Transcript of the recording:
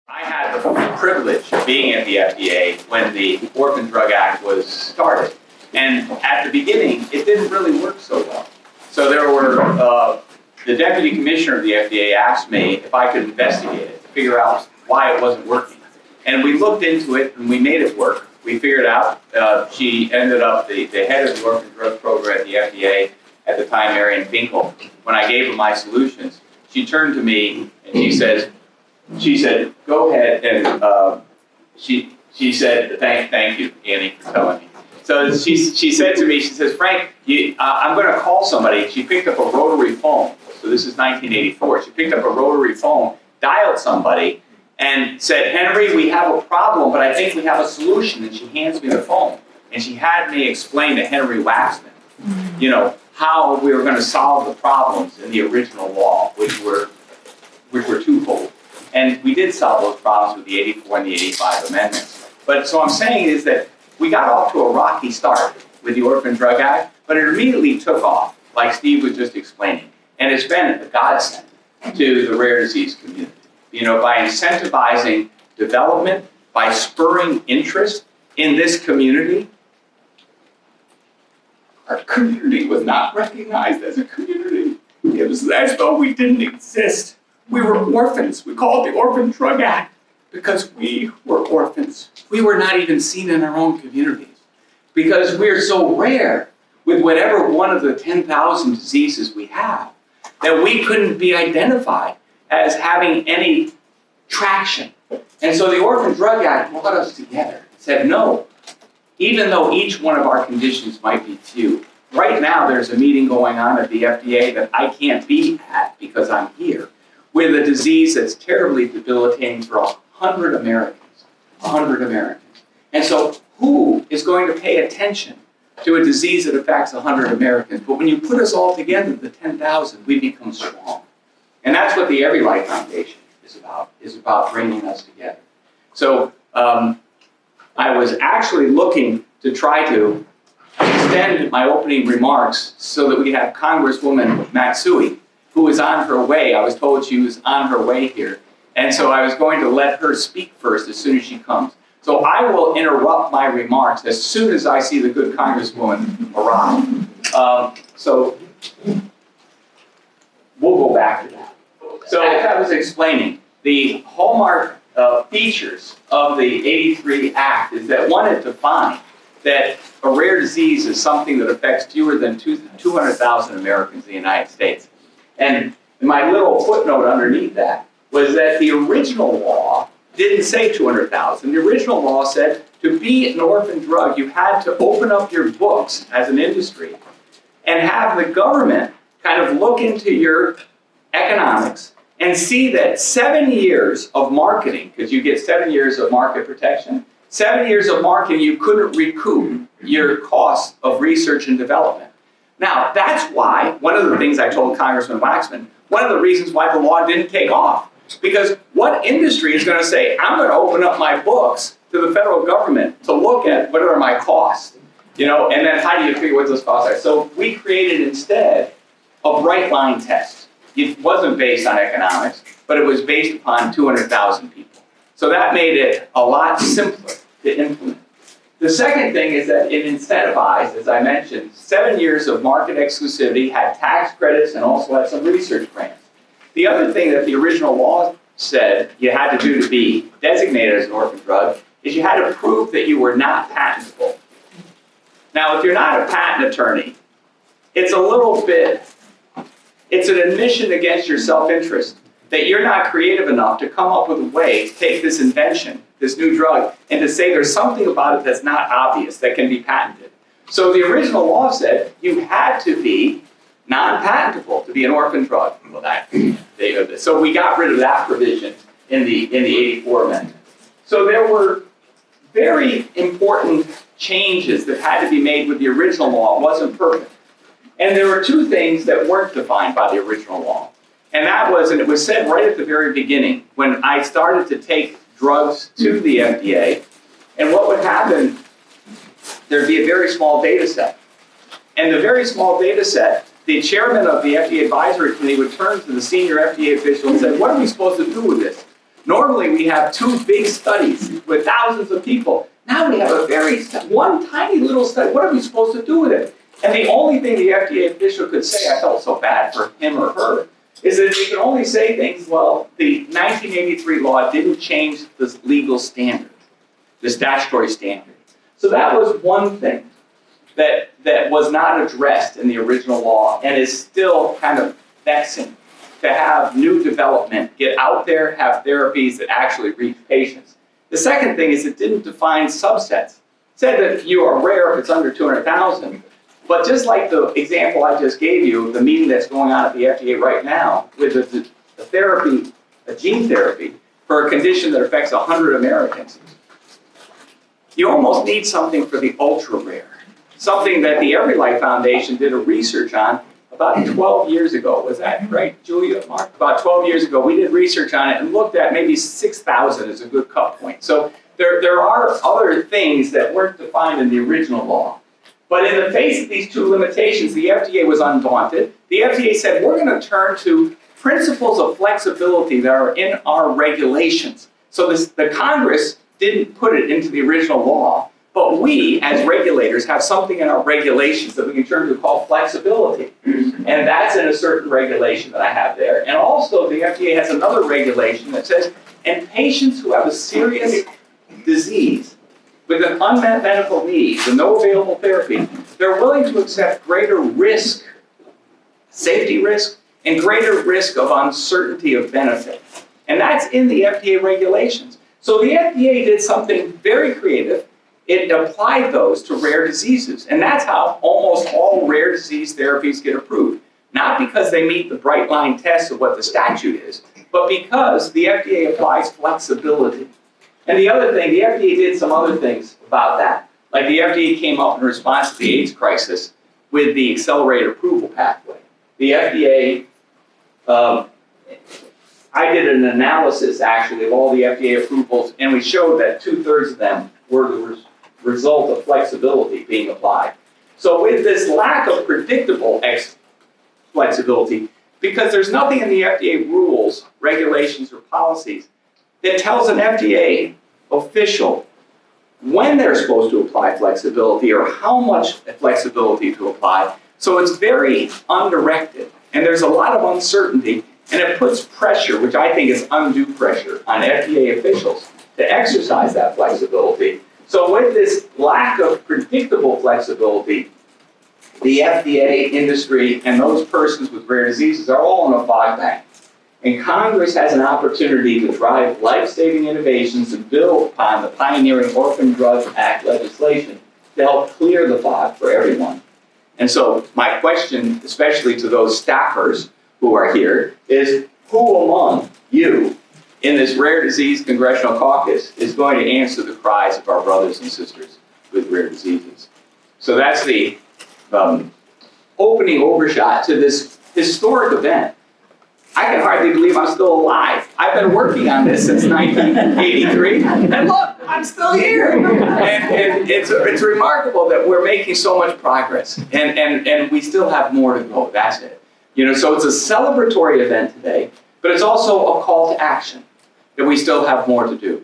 I had the privilege of being at the FDA when the Orphan Drug Act was started. And at the beginning, it didn't really work so well. So there were, the deputy commissioner of the FDA asked me if I could investigate it to figure out why it wasn't working. And we looked into it and we made it work. We figured out, she ended up the head of the Orphan Drug Program at the FDA at the time, Marion Finkel. When I gave her my solutions, she turned to me and she said, go ahead, and she said, thank you, Annie, for telling me. So she said to me, she says, Frank, I'm going to call somebody. She picked up a rotary phone. So this is 1984. She picked up a rotary phone, dialed somebody, and said, Henry, we have a problem, but I think we have a solution. And she hands me the phone. And she had me explain to Henry Waxman, how we were going to solve the problems in the original law, which were twofold. And we did solve those problems with the 84 and the 85 amendments. But so I'm saying is that we got off to a rocky start with the Orphan Drug Act, but it immediately took off, like Steve was just explaining. And it's been a godsend to the rare disease community. By incentivizing development, by spurring interest in this community, our community was not recognized as a community. It was as though we didn't exist. We were orphans. We called it the Orphan Drug Act because we were orphans. We were not even seen in our own communities because we're so rare with whatever one of the 10,000 diseases we have that we couldn't be identified as having any traction. And so the Orphan Drug Act brought us together and said, no, even though each one of our conditions might be few, right now there's a meeting going on at the FDA that I can't be at because I'm here, with a disease that's terribly debilitating for 100 Americans. 100 Americans. And so who is going to pay attention to a disease that affects 100 Americans? But when you put us all together, the 10,000, we become strong. And that's what the Every Life Foundation is about bringing us together. So I was actually looking to try to extend my opening remarks so that we have Congresswoman Matsui, who is on her way. I was told she was on her way here. And so I was going to let her speak first as soon as she comes. So I will interrupt my remarks as soon as I see the good Congresswoman arrive. So we'll go back to that. So as I was explaining, the hallmark features of the 83 Act is that one, it defined that a rare disease is something that affects fewer than 200,000 Americans in the United States. And my little footnote underneath that was that the original law didn't say 200,000. The original law said to be an orphan drug, you had to open up your books as an industry and have the government kind of look into your economics and see that 7 years of marketing, because you get 7 years of market protection, 7 years of marketing, you couldn't recoup your cost of research and development. Now, that's why, one of the things I told Congressman Waxman, one of the reasons why the law didn't take off, because what industry is going to say, I'm going to open up my books to the federal government to look at what are my costs, and then how do you figure what those costs are? So we created instead a bright line test. It wasn't based on economics, but it was based upon 200,000 people. So that made it a lot simpler to implement. The second thing is that it incentivized, as I mentioned, 7 years of market exclusivity, had tax credits, and also had some research grants. The other thing that the original law said you had to do to be designated as an orphan drug is you had to prove that you were not patentable. Now, if you're not a patent attorney, it's a little bit, it's an admission against your self-interest that you're not creative enough to come up with a way to take this invention, this new drug, and to say there's something about it that's not obvious that can be patented. So the original law said you had to be non-patentable to be an orphan drug. Well, so we got rid of that provision in the 84 amendment. So there were very important changes that had to be made with the original law. It wasn't perfect. And there were two things that weren't defined by the original law. And that was, and it was said right at the very beginning, when I started to take drugs to the FDA, and what would happen, there'd be a very small data set. And the very small data set, the chairman of the FDA advisory committee would turn to the senior FDA official and say, what are we supposed to do with this? Normally we have 2 big studies with thousands of people. Now we have one tiny little study. What are we supposed to do with it? And the only thing the FDA official could say, I felt so bad for him or her, is that they can only say things, well, the 1983 law didn't change the legal standard, the statutory standard. So that was one thing that was not addressed in the original law and is still kind of vexing, to have new development get out there, have therapies that actually reach patients. The second thing is it didn't define subsets. It said that you are rare if it's under 200,000, but just like the example I just gave you, the meeting that's going on at the FDA right now with a therapy, a gene therapy, for a condition that affects 100 Americans, you almost need something for the ultra rare. Something that the Every Life Foundation did a research on about 12 years ago. Was that right, Julia, Mark? About 12 years ago, we did research on it and looked at maybe 6,000 as a good cut point. So there are other things that weren't defined in the original law. But in the face of these 2 limitations, the FDA was undaunted. The FDA said, we're going to turn to principles of flexibility that are in our regulations. So the Congress didn't put it into the original law, but we, as regulators, have something in our regulations that we can turn to called flexibility. And that's in a certain regulation that I have there. And also, the FDA has another regulation that says, in patients who have a serious disease with an unmet medical need, with no available therapy, they're willing to accept greater risk, safety risk, and greater risk of uncertainty of benefit. And that's in the FDA regulations. So the FDA did something very creative. It applied those to rare diseases. And that's how almost all rare disease therapies get approved. Not because they meet the bright line test of what the statute is, but because the FDA applies flexibility. And the other thing, the FDA did some other things about that. Like the FDA came up in response to the AIDS crisis with the accelerated approval pathway. The FDA, I did an analysis actually of all the FDA approvals, and we showed that 2/3 of them were the result of flexibility being applied. So with this lack of predictable flexibility, because there's nothing in the FDA rules, regulations, or policies that tells an FDA official when they're supposed to apply flexibility or how much flexibility to apply. So it's very undirected, and there's a lot of uncertainty, and it puts pressure, which I think is undue pressure, on FDA officials to exercise that flexibility. So with this lack of predictable flexibility, the FDA, industry, and those persons with rare diseases are all in a fog bank. And Congress has an opportunity to drive life-saving innovations and build upon the pioneering Orphan Drug Act legislation to help clear the fog for everyone. And so my question, especially to those staffers who are here, is who among you in this rare disease congressional caucus is going to answer the cries of our brothers and sisters with rare diseases? So that's the opening overshot to this historic event. I can hardly believe I'm still alive. I've been working on this since 1983, and look, I'm still here. And it's remarkable that we're making so much progress, and we still have more to go. That's it. So it's a celebratory event today, but it's also a call to action, that we still have more to do.